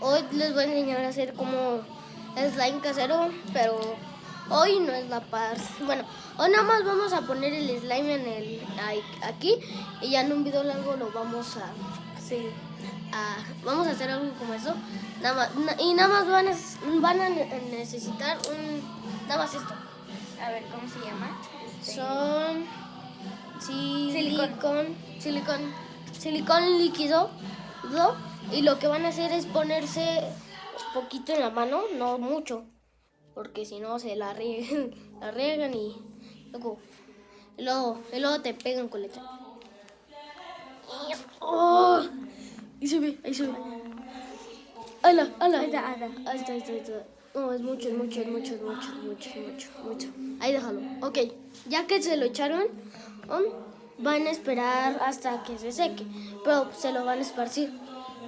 Hoy les voy a enseñar a hacer como slime casero, pero hoy no es la parte. Bueno, hoy nada más vamos a poner el slime aquí y ya en un video largo lo vamos a vamos a hacer algo como eso. Nada más van a necesitar nada más esto. A ver, ¿cómo se llama? Son silicón líquido, ¿no? Y lo que van a hacer es ponerse poquito en la mano, no mucho, porque si no se la riegan y luego te pegan con leche. ¡Oh! Ahí se ve. ¡Hala! Ahí está. No, es mucho. Ahí déjalo. Ok, ya que se lo echaron, van a esperar hasta que se seque, pero se lo van a esparcir,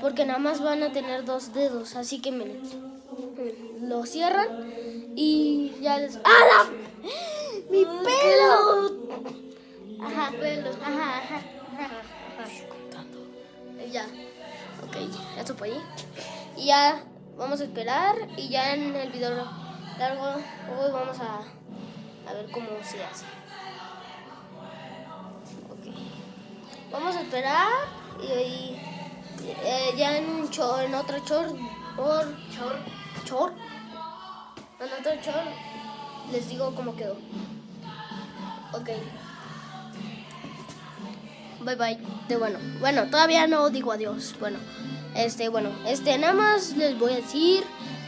porque nada más van a tener 2 dedos, así que miren, lo cierran y ya les... ¡Ah! ¡Mi pelo! Ajá, pelo. Ajá. Ya, ok, ya se fue ahí. Y ya vamos a esperar y ya en el video largo hoy vamos a ver cómo se hace. Ok, vamos a esperar y ya en otro chor les digo cómo quedó. Ok. Bye. Bueno, todavía no digo adiós. Bueno, nada más les voy a decir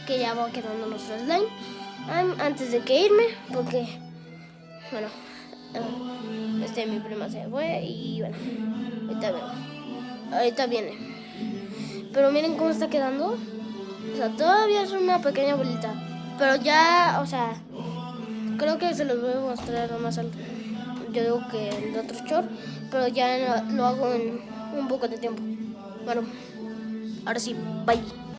que ya va quedando nuestro slime antes de que irme, porque, bueno, mi prima se fue y bueno, ahorita viene. Pero miren cómo está quedando. O sea, todavía es una pequeña bolita, pero ya, o sea, creo que se los voy a mostrar más al... Yo digo que el otro short, pero ya lo hago en un poco de tiempo. Bueno, ahora sí, bye.